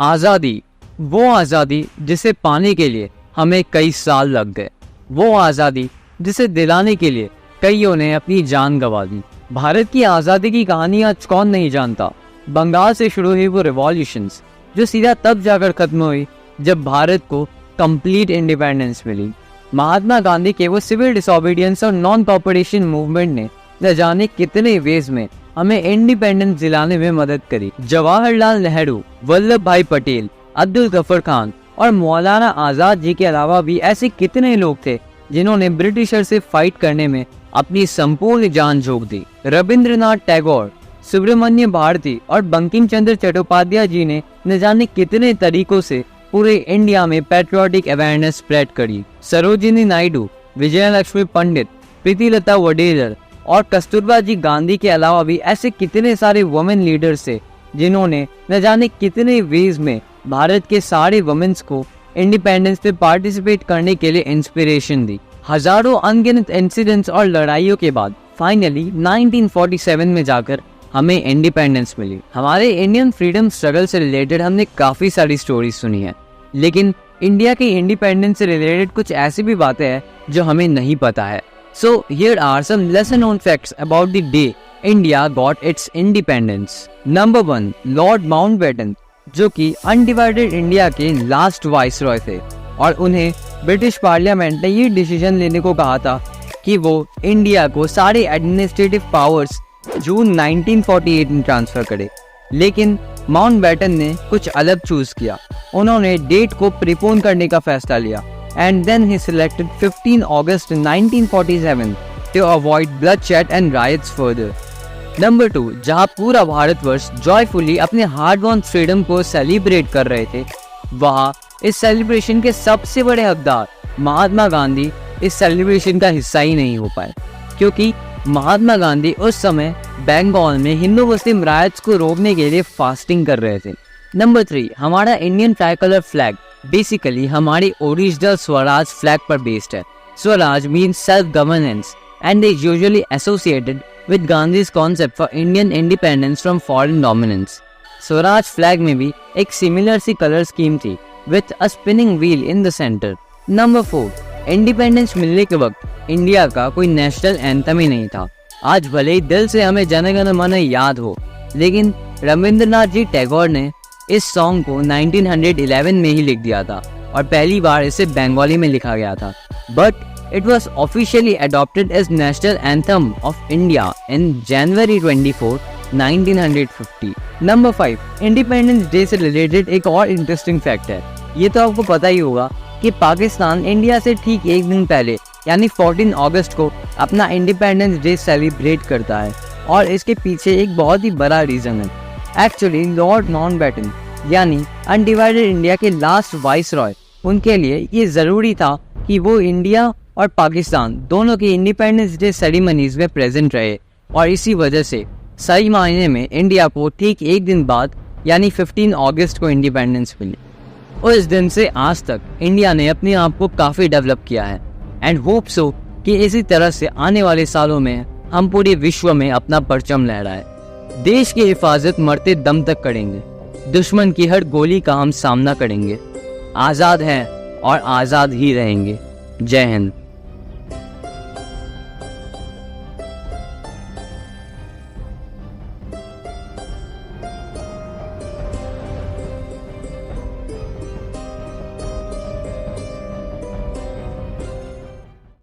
आज़ादी, वो आज़ादी जिसे पाने के लिए हमें कई साल लग गए, वो आज़ादी जिसे दिलाने के लिए कईयों ने अपनी जान गंवा दी। भारत की आज़ादी की कहानी आज कौन नहीं जानता। बंगाल से शुरू हुई वो रिवॉल्यूशंस जो सीधा तब जाकर खत्म हुई जब भारत को कंप्लीट इंडिपेंडेंस मिली। महात्मा गांधी के वो सिविल डिसोबीडियंस और नॉन कॉपरेशन मूवमेंट ने न जाने कितने वेज में हमें इंडिपेंडेंस दिलाने में मदद करी। जवाहरलाल नेहरू, वल्लभ भाई पटेल, अब्दुल गफर खान और मौलाना आज़ाद जी के अलावा भी ऐसे कितने लोग थे जिन्होंने ब्रिटिशर से फाइट करने में अपनी संपूर्ण जान झोंक दी। रविंद्रनाथ टैगोर, सुब्रमण्य भारती और बंकिम चंद्र चट्टोपाध्याय जी ने न जाने कितने तरीकों से पूरे इंडिया में पैट्रियोटिक अवेयरनेस स्प्रेड करी। सरोजिनी नायडू, विजयलक्ष्मी पंडित, प्रीतिलता वडेलर और कस्तूरबा जी गांधी के अलावा भी ऐसे कितने सारे वुमेन लीडर्स थे जिन्होंने न जाने कितने वेज में भारत के सारे वुमेन्स को इंडिपेंडेंस पे पार्टिसिपेट करने के लिए इंस्पिरेशन दी। हजारों अनगिनत इंसिडेंट्स और लड़ाइयों के बाद फाइनली 1947 में जाकर हमें इंडिपेंडेंस मिली। हमारे इंडियन फ्रीडम स्ट्रगल से रिलेटेड हमने काफ़ी सारी स्टोरीज सुनी है, लेकिन इंडिया के इंडिपेंडेंस से रिलेटेड कुछ ऐसी भी बातें हैं जो हमें नहीं पता है। So here are some lesser known facts about the day India got its independence. Number 1, Lord Mountbatten, जो कि अनडिवाइडेड इंडिया के लास्ट वाइसरॉय थे और उन्हें ब्रिटिश पार्लियामेंट ने ये डिसीजन लेने को कहा था कि वो इंडिया को सारे एडमिनिस्ट्रेटिव पावर्स जून 1948 में ट्रांसफर करे, लेकिन माउंटबैटन ने कुछ अलग चूज किया। उन्होंने डेट को प्रीपोन करने का फैसला लिया and then he selected 15 August 1947 to avoid bloodshed and riots further. Number 2, जहां पूरा भारतवर्ष जॉयफुली अपने हार्ड वॉन फ्रीडम को सेलिब्रेट कर रहे थे, वहां इस सेलिब्रेशन के सबसे बड़े हकदार महात्मा गांधी इस सेलिब्रेशन का हिस्सा ही नहीं हो पाए, क्योंकि महात्मा गांधी उस समय बंगाल में हिंदू मुस्लिम राइट्स को रोकने के लिए फास्टिंग कर रहे थे। नंबर 3, हमारा इंडियन ट्राइकलर फ्लैग बेसिकली हमारी ओरिजिनल स्वराज फ्लैग पर बेस्ड है। Swaraj means self governance and is usually associated with Gandhi's concept for Indian independence from foreign dominance. Swaraj flag में भी एक सिमिलर सी कलर स्कीम थी with a spinning wheel in the centre. Number 4, independence मिलने के वक्त India का कोई नेशनल एंथम ही नहीं था। आज भले ही दिल से हमें जन गण मन याद हो, लेकिन रविंद्रनाथ जी टैगोर ने इस सॉन्ग को 1911 में ही लिख दिया था और पहली बार इसे बंगाली में लिखा गया था, but it was officially adopted as national anthem of India in January 24, 1950। Number 5, independence day से रिलेटेड एक और इंटरेस्टिंग फैक्ट है। ये तो आपको पता ही होगा कि पाकिस्तान इंडिया से ठीक एक दिन पहले यानी 14 अगस्त को अपना इंडिपेंडेंस डे सेलिब्रेट करता है, और इसके पीछे एक बहुत ही बड़ा रीज़न है। एक्चुअली लॉर्ड माउंटबैटन यानी अनडिवाइडेड इंडिया के लास्ट वाइसरॉय, उनके लिए ये ज़रूरी था कि वो इंडिया और पाकिस्तान दोनों की इंडिपेंडेंस डे सेरेमनीज में प्रेजेंट रहे, और इसी वजह से सही मायने में इंडिया को ठीक एक दिन बाद यानी 15 अगस्त को इंडिपेंडेंस मिली। उस दिन से आज तक इंडिया ने अपने आप को काफ़ी डेवलप किया है, एंड होप सो कि इसी तरह से आने वाले सालों में हम पूरे विश्व में अपना परचम लहराए। देश की हिफाजत मरते दम तक करेंगे, दुश्मन की हर गोली का हम सामना करेंगे। आज़ाद हैं और आज़ाद ही रहेंगे। जय हिंद।